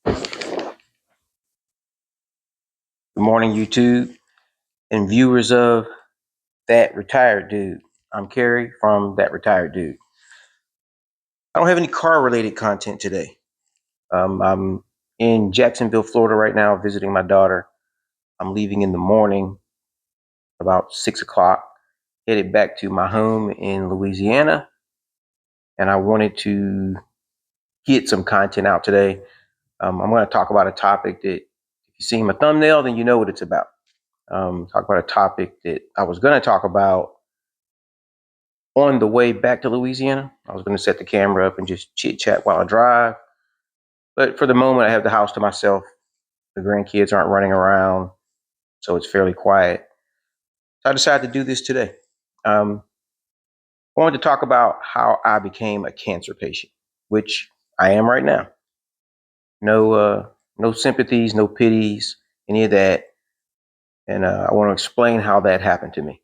Good morning, YouTube and viewers of That Retired Dude. I'm Kerry from That Retired Dude. I don't have any car-related content today. I'm in Jacksonville, Florida right now, visiting my daughter. I'm leaving in the morning, about 6 o'clock, headed back to my home in Louisiana, and I wanted to get some content out today. I'm going to talk about a topic that, if you see my thumbnail, then you know what it's about. Talk about a topic that I was going to talk about on the way back to Louisiana. I was going to set the camera up and just chit chat while I drive. But for the moment, I have the house to myself. The grandkids aren't running around, so it's fairly quiet. So I decided to do this today. I wanted to talk about how I became a cancer patient, which I am right now. No sympathies, no pities, any of that. And I want to explain how that happened to me.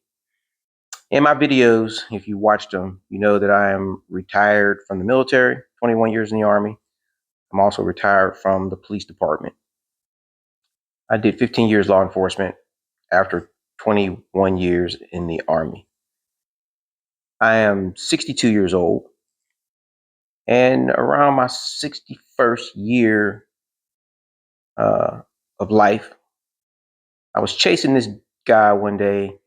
In my videos, if you watched them, you know that I am retired from the military, 21 years in the Army. I'm also retired from the police department. I did 15 years law enforcement after 21 years in the Army. I am 62 years old, and around my 61st year of life, I was chasing this guy one day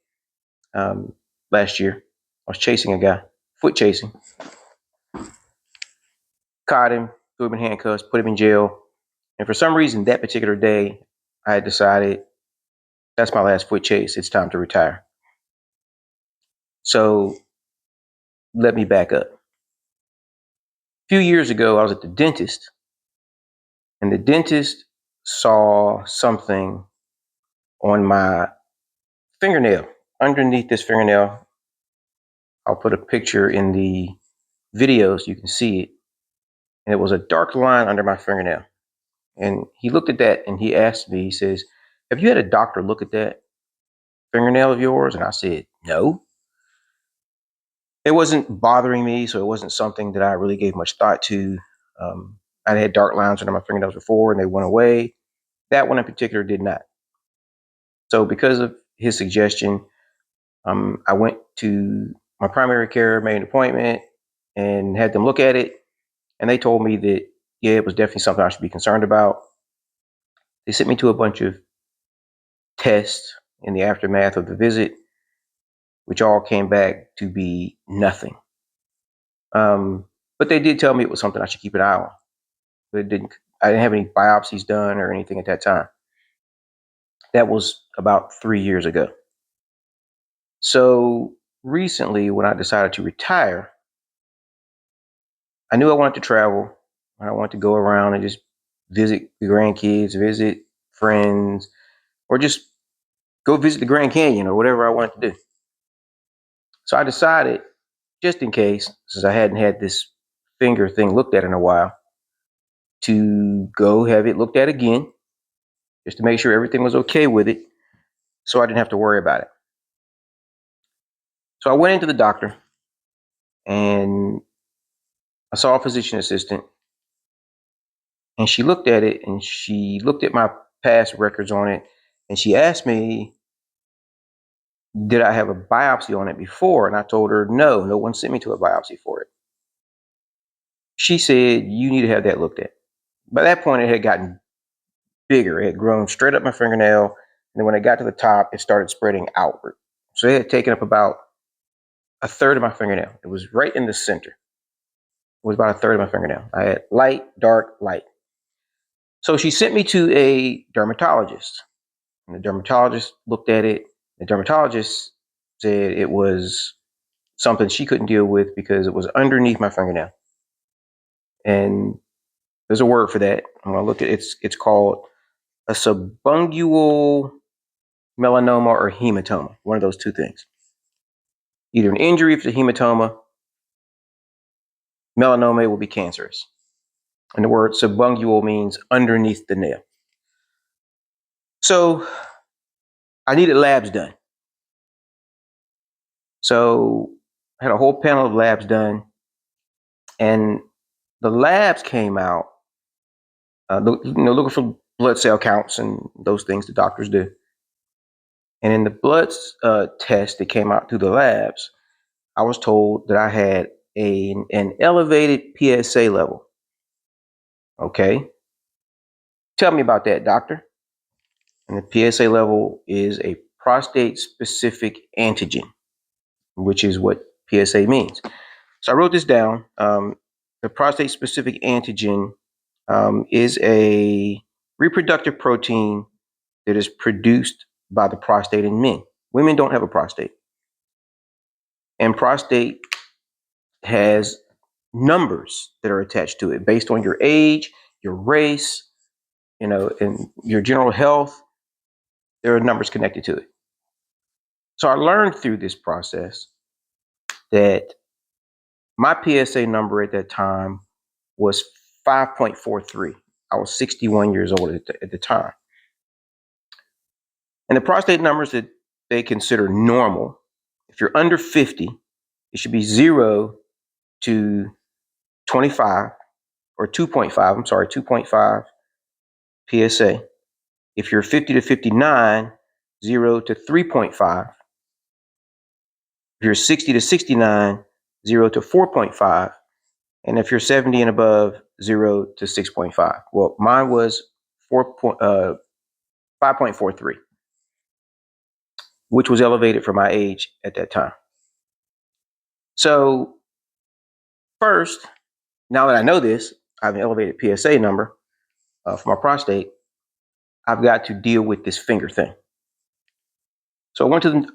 last year. I was chasing a guy, foot chasing. Caught him, threw him in handcuffs, put him in jail. And for some reason, that particular day, I had decided that's my last foot chase. It's time to retire. So let me back up. A few years ago, I was at the dentist, and the dentist saw something on my fingernail. Underneath this fingernail, I'll put a picture in the video so you can see it. And it was a dark line under my fingernail. And he looked at that and he asked me, he says, "Have you had a doctor look at that fingernail of yours?" And I said, "No." It wasn't bothering me, so it wasn't something that I really gave much thought to. I had dark lines under my fingernails before and they went away. That one in particular did not. So because of his suggestion, I went to my primary care, made an appointment, and had them look at it. And they told me that, yeah, it was definitely something I should be concerned about. They sent me to a bunch of tests in the aftermath of the visit, which all came back to be nothing. But they did tell me it was something I should keep an eye on. But I didn't have any biopsies done or anything at that time. That was about 3 years ago. So recently, when I decided to retire, I knew I wanted to travel. I wanted to go around and just visit the grandkids, visit friends, or just go visit the Grand Canyon or whatever I wanted to do. So I decided, just in case, since I hadn't had this finger thing looked at in a while, to go have it looked at again, just to make sure everything was okay with it, so I didn't have to worry about it. So I went into the doctor and I saw a physician assistant, and she looked at it and she looked at my past records on it, and she asked me, did I have a biopsy on it before? And I told her, no one sent me to a biopsy for it. She said, you need to have that looked at. By that point, it had gotten bigger. It had grown straight up my fingernail. And then when it got to the top, it started spreading outward. So it had taken up about a third of my fingernail. It was right in the center. It was about a third of my fingernail. I had light, dark, light. So she sent me to a dermatologist. And the dermatologist looked at it. The dermatologist said it was something she couldn't deal with because it was underneath my fingernail. And there's a word for that. I'm gonna look at it. It's called a subungual melanoma or hematoma. One of those two things. Either an injury if it's a hematoma, melanoma will be cancerous. And the word subungual means underneath the nail. So I needed labs done. So I had a whole panel of labs done, and the labs came out looking for blood cell counts and those things the doctors do. And in the blood test that came out through the labs, I was told that I had an elevated PSA level. Okay. Tell me about that, doctor. And the PSA level is a prostate specific antigen, which is what PSA means. So I wrote this down. The prostate specific antigen is a reproductive protein that is produced by the prostate in men. Women don't have a prostate. And prostate has numbers that are attached to it based on your age, your race, and your general health. There are numbers connected to it. So I learned through this process that my PSA number at that time was 5.43. I was 61 years old at the time. And the prostate numbers that they consider normal, if you're under 50, it should be 0 to 25 or 2.5. I'm sorry, 2.5 PSA. If you're 50 to 59, 0 to 3.5. If you're 60 to 69, 0 to 4.5. And if you're 70 and above, 0 to 6.5. Well, mine was 5.43, which was elevated for my age at that time. So first, now that I know this, I have an elevated PSA number for my prostate. I've got to deal with this finger thing. So I went to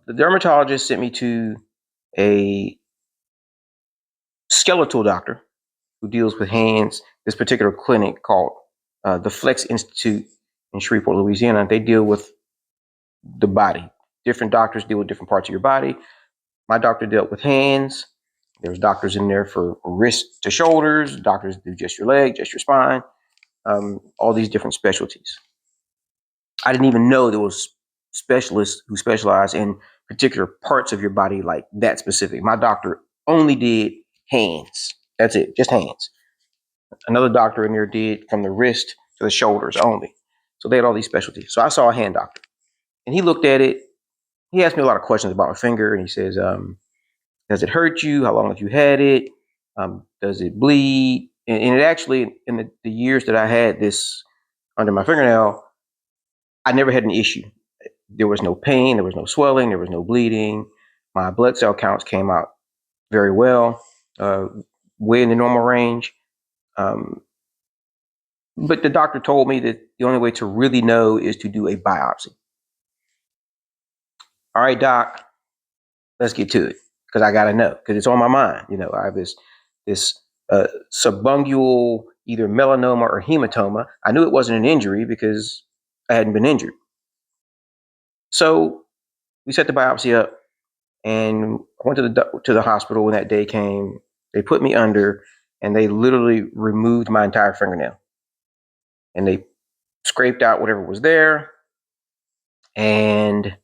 the dermatologist, sent me to a skeletal doctor who deals with hands. This particular clinic called the Flex Institute in Shreveport, Louisiana. They deal with the body. Different doctors deal with different parts of your body. My doctor dealt with hands. There's doctors in there for wrist to shoulders. Doctors do just your leg, just your spine. All these different specialties. I didn't even know there was specialists who specialize in particular parts of your body like that specific. My doctor only did hands. That's it, just hands. Another doctor in there did from the wrist to the shoulders only. So they had all these specialties. So I saw a hand doctor, and he looked at it. He asked me a lot of questions about my finger, and he says, does it hurt you? How long have you had it? Does it bleed? And it actually, in the years that I had this under my fingernail, I never had an issue. There was no pain, there was no swelling, there was no bleeding. My blood cell counts came out very well, way in the normal range. But the doctor told me that the only way to really know is to do a biopsy. All right, doc, let's get to it, because I got to know, because it's on my mind. I have this subungual either melanoma or hematoma. I knew it wasn't an injury because I hadn't been injured. So we set the biopsy up, and I went to the hospital when that day came. They put me under, and they literally removed my entire fingernail, and they scraped out whatever was there and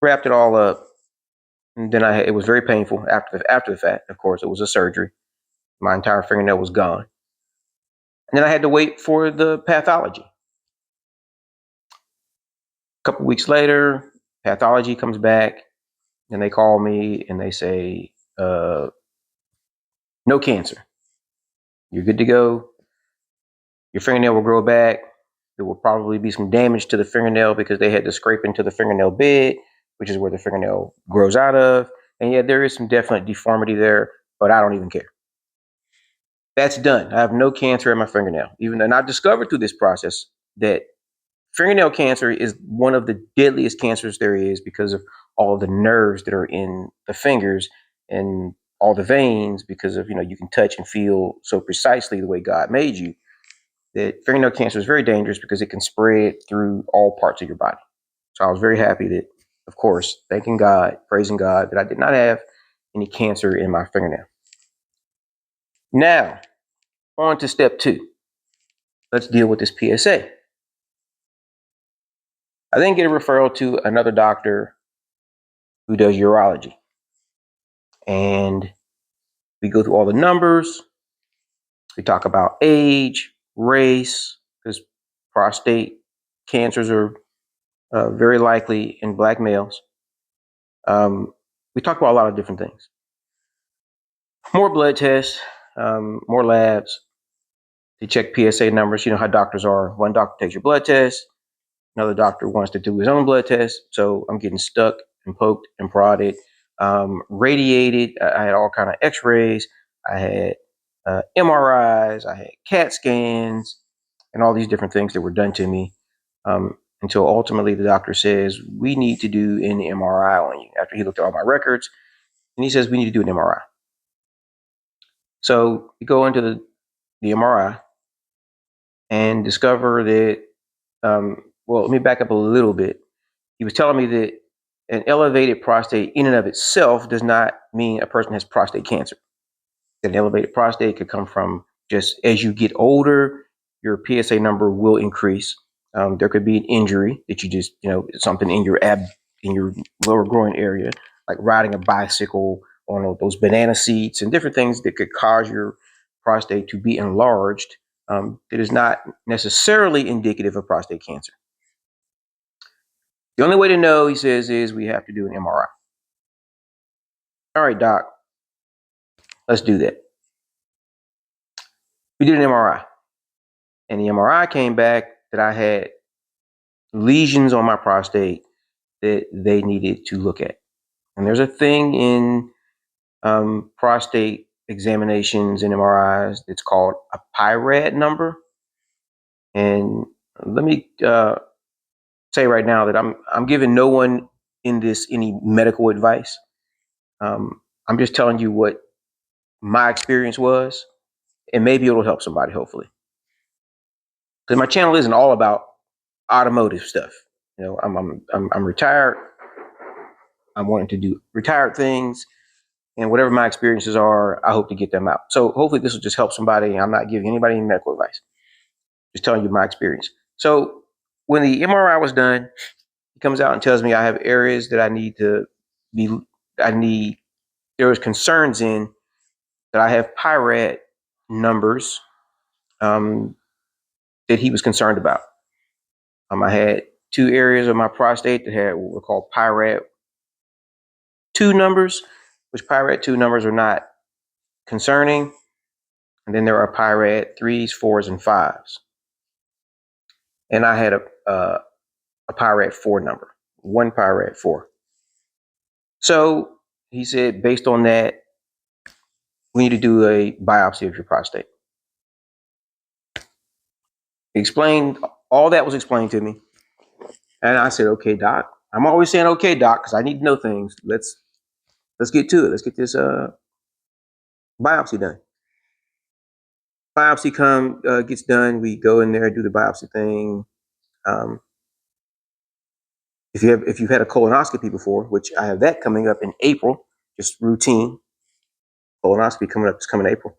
wrapped it all up. And then it was very painful after the fact. Of course, it was a surgery. My entire fingernail was gone. And then I had to wait for the pathology. A couple weeks later, pathology comes back, and they call me and they say, no cancer. You're good to go. Your fingernail will grow back. There will probably be some damage to the fingernail because they had to scrape into the fingernail bed, which is where the fingernail grows out of. And yeah, there is some definite deformity there, but I don't even care. That's done. I have no cancer in my fingernail. And I discovered through this process that fingernail cancer is one of the deadliest cancers there is because of all of the nerves that are in the fingers and all the veins, because of, you can touch and feel so precisely the way God made you. That fingernail cancer is very dangerous because it can spread through all parts of your body. So I was very happy that, of course, thanking God, praising God, that I did not have any cancer in my fingernail. Now, on to step 2. Let's deal with this PSA. I then get a referral to another doctor who does urology. And we go through all the numbers. We talk about age. race, because prostate cancers are very likely in black males. We talk about a lot of different things. More blood tests, more labs to check PSA numbers. You know how doctors are. One doctor takes your blood test, another doctor wants to do his own blood test. So I'm getting stuck and poked and prodded, radiated. I had all kind of X-rays. I had MRIs. I had CAT scans, and all these different things that were done to me. Until ultimately the doctor says, we need to do an MRI on you. After he looked at all my records, and he says, we need to do an MRI. So we go into the MRI and discover that, well, let me back up a little bit. He was telling me that an elevated prostate in and of itself does not mean a person has prostate cancer. That an elevated prostate could come from just as you get older, your PSA number will increase. There could be an injury that you just, something in your in your lower groin area, like riding a bicycle on those banana seats and different things that could cause your prostate to be enlarged. That is not necessarily indicative of prostate cancer. The only way to know, he says, is we have to do an MRI. All right, doc, let's do that. We did an MRI, and the MRI came back that I had lesions on my prostate that they needed to look at. And there's a thing in prostate examinations and MRIs that's called a PIRAD number. And let me say right now that I'm giving no one in this any medical advice. I'm just telling you what my experience was, and maybe it'll help somebody, hopefully. Because my channel isn't all about automotive stuff. I'm retired. I'm wanting to do retired things, and whatever my experiences are, I hope to get them out. So hopefully this will just help somebody. I'm not giving anybody any medical advice. Just telling you my experience. So when the MRI was done, he comes out and tells me I have areas that I need to be. There was concerns in that I have PIRAD numbers that he was concerned about. I had 2 areas of my prostate that had what were called PIRAD 2 numbers, which PIRAD 2 numbers are not concerning. And then there are PIRAD 3s, 4s, and 5s. And I had a PIRAD 4 number, 1 PIRAD 4. So he said, based on that, we need to do a biopsy of your prostate. He explained, all that was explained to me. And I said, okay, doc. I'm always saying, okay, doc, because I need to know things. Let's get to it. Let's get this biopsy done. Biopsy gets done. We go in there, do the biopsy thing. If you've had a colonoscopy before, which I have that coming up in April, just routine colonoscopy coming up. It's coming in April.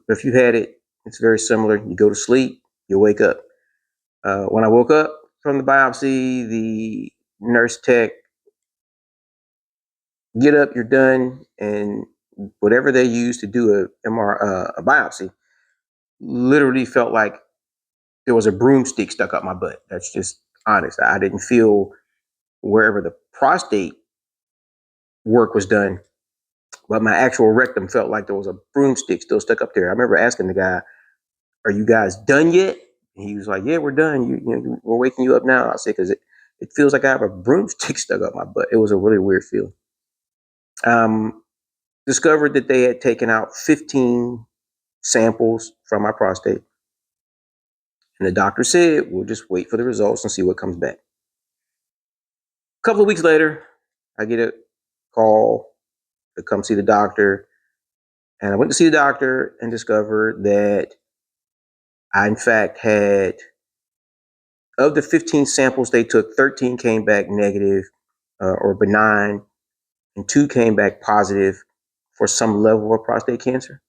If you had it, it's very similar. You go to sleep, you wake up. When I woke up from the biopsy, the nurse tech, get up, you're done, and whatever they use to do a biopsy, literally felt like there was a broomstick stuck up my butt. That's just honest. I didn't feel wherever the prostate work was done, but my actual rectum felt like there was a broomstick still stuck up there. I remember asking the guy, "Are you guys done yet?" And he was like, "Yeah, we're done. We're waking you up now." I said, "Because it feels like I have a broomstick stuck up my butt." It was a really weird feeling. Discovered that they had taken out 15 samples from my prostate. And the doctor said, we'll just wait for the results and see what comes back. A couple of weeks later, I get a call to come see the doctor. And I went to see the doctor and discovered that I, in fact, had, of the 15 samples they took, 13 came back negative or benign, and 2 came back positive for some level of prostate cancer.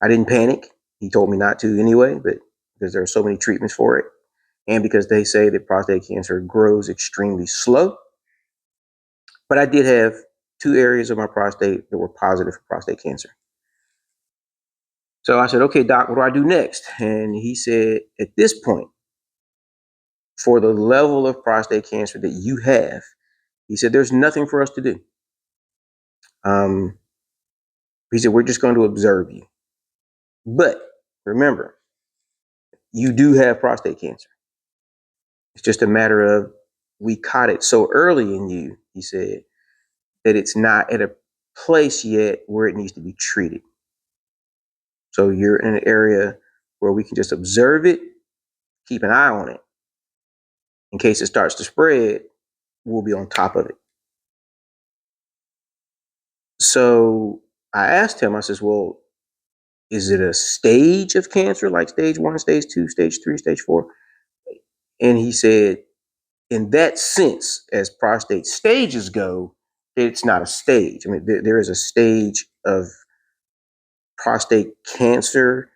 I didn't panic. He told me not to anyway, but because there are so many treatments for it, and because they say that prostate cancer grows extremely slow. But I did have 2 areas of my prostate that were positive for prostate cancer. So I said, okay, doc, what do I do next? And he said, at this point, for the level of prostate cancer that you have, he said, there's nothing for us to do. He said, we're just going to observe you. But remember, you do have prostate cancer. It's just a matter of we caught it so early in you, he said, that it's not at a place yet where it needs to be treated. So you're in an area where we can just observe it, keep an eye on it. In case it starts to spread, we'll be on top of it. So I asked him, I says, well, is it a stage of cancer, like stage 1, stage 2, stage 3, stage 4? And he said, in that sense, as prostate stages go, it's not a stage. I mean, there is a stage of prostate cancer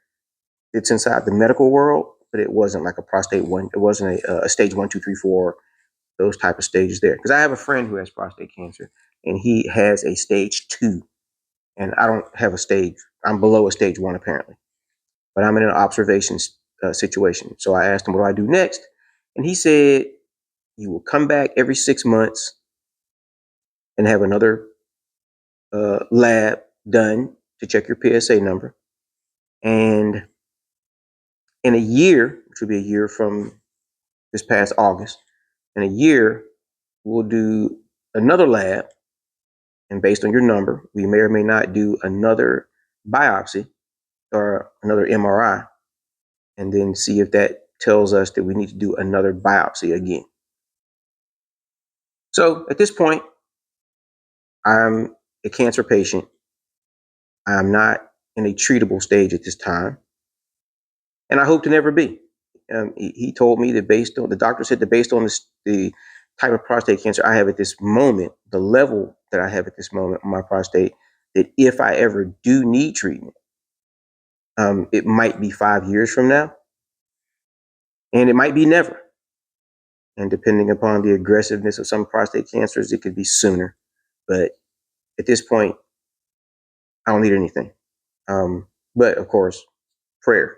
that's inside the medical world, but it wasn't like a prostate one. It wasn't a stage 1, 2, 3, 4, those type of stages there. Because I have a friend who has prostate cancer, and he has a stage 2, and I don't have a stage. I'm below a stage 1 apparently, but I'm in an observation situation. So I asked him, what do I do next? And he said, you will come back every 6 months and have another lab done to check your PSA number. And in a year, which will be a year from this past August, in a year, we'll do another lab. And based on your number, we may or may not do another biopsy or another MRI, and then see if that tells us that we need to do another biopsy again. So at this point, I'm a cancer patient. I'm not in a treatable stage at this time, and I hope to never be. He told me that based on the doctor said that based on the type of prostate cancer I have at this moment, the level that I have at this moment on my prostate, that if I ever do need treatment, it might be 5 years from now, and it might be never. And depending upon the aggressiveness of some prostate cancers, it could be sooner. But at this point, I don't need anything. But of course, prayer.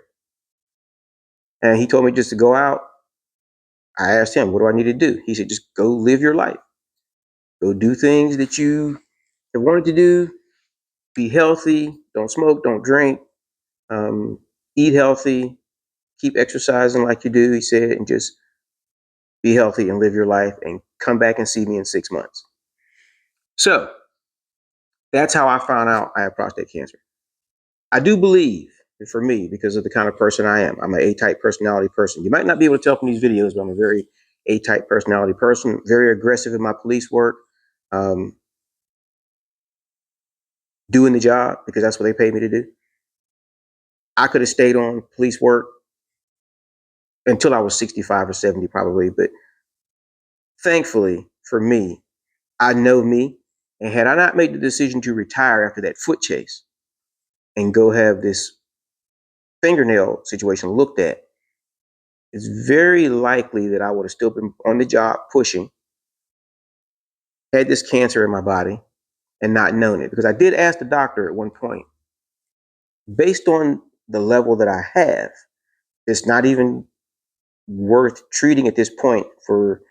And he told me just to go out. I asked him, what do I need to do? He said, just go live your life. Go do things that you have wanted to do. Be healthy. Don't smoke. Don't drink. Eat healthy. Keep exercising like you do, he said, and just be healthy and live your life and come back and see me in 6 months. So that's how I found out I have prostate cancer. I do believe that for me, because of the kind of person I am, I'm an A-type personality person. You might not be able to tell from these videos, but I'm a very A-type personality person, very aggressive in my police work, doing the job because that's what they paid me to do. I could have stayed on police work until I was 65 or 70 probably, but thankfully for me, I know me, and had I not made the decision to retire after that foot chase and go have this fingernail situation looked at, it's very likely that I would have still been on the job pushing, had this cancer in my body, and not known it. Because I did ask the doctor at one point, based on the level that I have, it's not even worth treating at this point for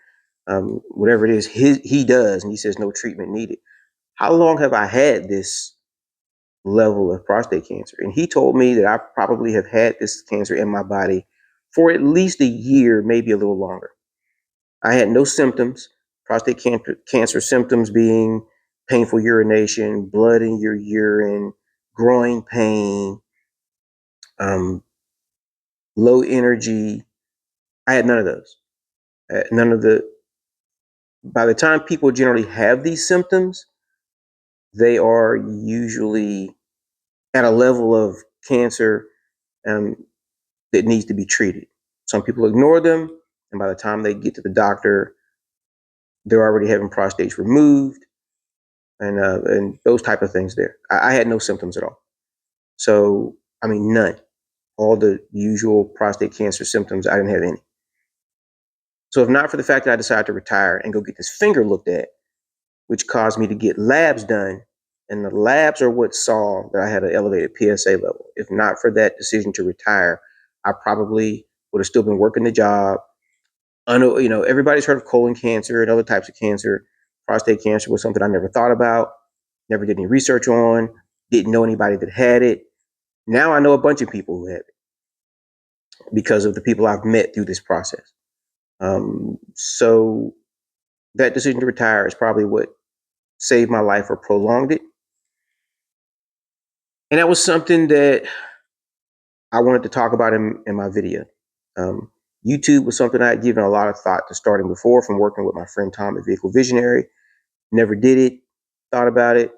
whatever it is he does, and he says no treatment needed. How long have I had this level of prostate cancer? And he told me that I probably have had this cancer in my body for at least a year, maybe a little longer. I had no symptoms, prostate cancer symptoms being painful urination, blood in your urine, growing pain, low energy. I had none of those. None of the, by the time people generally have these symptoms, they are usually at a level of cancer that needs to be treated. Some people ignore them, and by the time they get to the doctor, they're already having prostates removed, and those type of things. There, I had no symptoms at all. So, I mean, none. All the usual prostate cancer symptoms, I didn't have any. So, if not for the fact that I decided to retire and go get this finger looked at, which caused me to get labs done And the labs are what saw that I had an elevated PSA level. If not for that decision to retire, I probably would have still been working the job. I know, everybody's heard of colon cancer and other types of cancer. Prostate cancer was something I never thought about, never did any research on, didn't know anybody that had it. Now I know a bunch of people who have it because of the people I've met through this process. So that decision to retire is probably what saved my life or prolonged it. And that was something that I wanted to talk about in my video. Um, YouTube was something I had given a lot of thought to starting before from working with my friend Tom at Vehicle Visionary. Never did it, thought about it.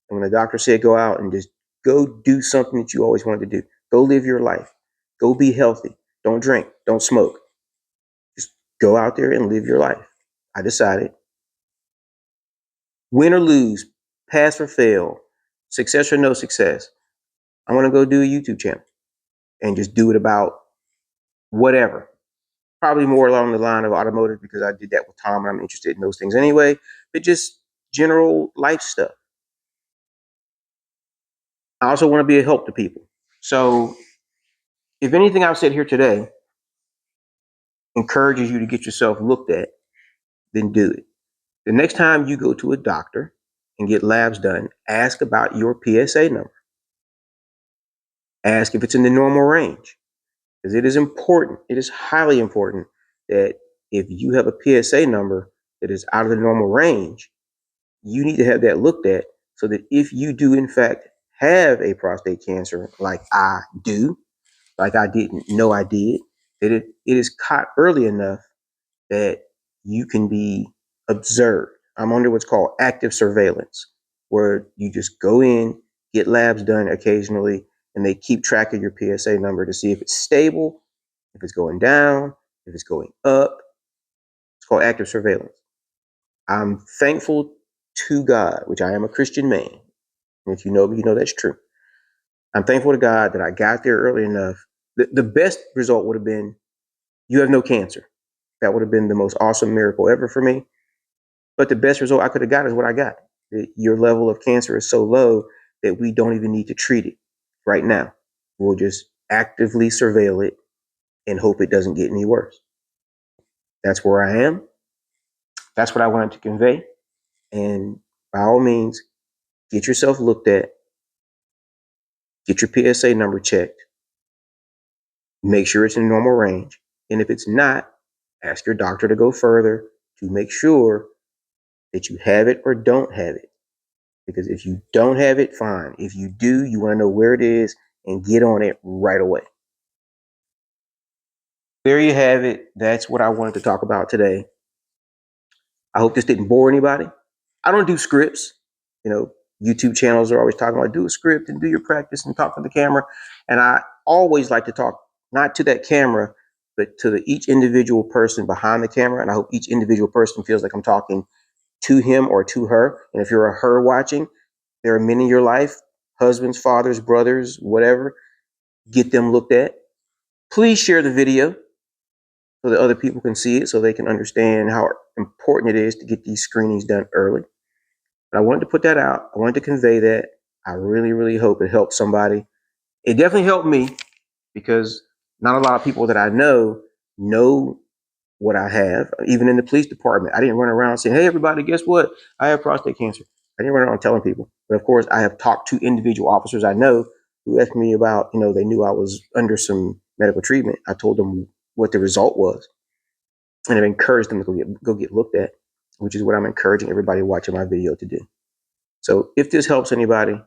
And when the doctor said go out and just go do something that you always wanted to do, go live your life, go be healthy, don't drink, don't smoke, just go out there and live your life. I decided, win or lose, pass or fail, success or no success, I want to go do a YouTube channel and just do it about whatever. Probably more along the line of automotive because I did that with Tom and I'm interested in those things anyway, but just general life stuff. I also want to be a help to people. So if anything I've said here today encourages you to get yourself looked at, then do it. The next time you go to a doctor and get labs done, ask about your PSA number. Ask if it's in the normal range, because it is important. It is highly important that if you have a PSA number that is out of the normal range, you need to have that looked at so that if you do in fact have a prostate cancer, like I do, like I didn't know I did, that it is caught early enough that you can be observed. I'm under what's called active surveillance, where you just go in, get labs done occasionally, and they keep track of your PSA number to see if it's stable, if it's going down, if it's going up. It's called active surveillance. I'm thankful to God, which I am a Christian man. And if you know me, you know that's true. I'm thankful to God that I got there early enough. The best result would have been you have no cancer. That would have been the most awesome miracle ever for me. But the best result I could have got is what I got. Your level of cancer is so low that we don't even need to treat it right now. We'll just actively surveil it and hope it doesn't get any worse. That's where I am. That's what I wanted to convey. And by all means, get yourself looked at, get your PSA number checked, make sure it's in normal range. And if it's not, ask your doctor to go further to make sure that you have it or don't have it. Because if you don't have it, fine. If you do, you want to know where it is and get on it right away. There you have it. That's what I wanted to talk about today. I hope this didn't bore anybody. I don't do scripts. You know, YouTube channels are always talking about do a script and do your practice and talk to the camera. And I always like to talk not to that camera, but to each individual person behind the camera. And I hope each individual person feels like I'm talking to him or to her. And if you're a her watching, there are men in your life, husbands, fathers, brothers, whatever. Get them looked at. Please share the video so that other people can see it, so they can understand how important it is to get these screenings done early. But I wanted to put that out. I wanted to convey that. I really, really hope it helps somebody. It definitely helped me because not a lot of people that I know what I have. Even in the police department, I didn't run around saying, "Hey, everybody, guess what? I have prostate cancer." I didn't run around telling people. But of course, I have talked to individual officers I know who asked me about, they knew I was under some medical treatment. I told them what the result was, and I've encouraged them to go get looked at, which is what I'm encouraging everybody watching my video to do. So if this helps anybody,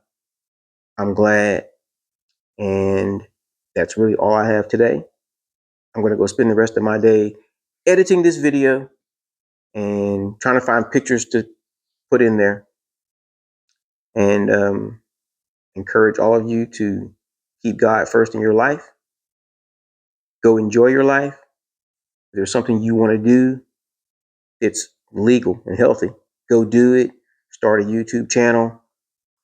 I'm glad. And that's really all I have today. I'm going to go spend the rest of my day editing this video and trying to find pictures to put in there, and encourage all of you to keep God first in your life. Go enjoy your life. If there's something you want to do, it's legal and healthy. Go do it. Start a YouTube channel.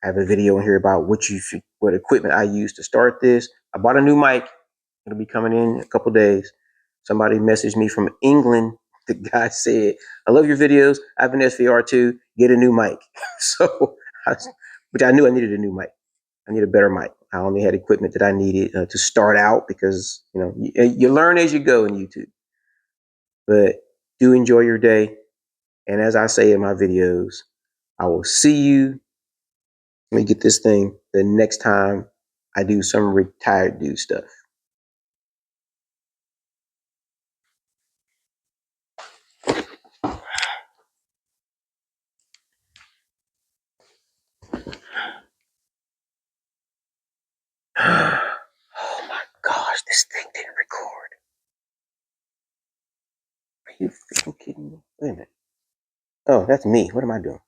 I have a video in here about what equipment I use to start this. I bought a new mic. It'll be coming in a couple days. Somebody messaged me from England. The guy said, "I love your videos. I have an SVR too. Get a new mic." So But I knew I needed a new mic. I need a better mic. I only had equipment that I needed to start out because you learn as you go in YouTube. But do enjoy your day, and as I say in my videos, I will see you. Let me get this thing the next time I do some retired dude stuff. Oh my gosh, this thing didn't record. Are you freaking kidding me? Wait a minute. Oh, that's me. What am I doing?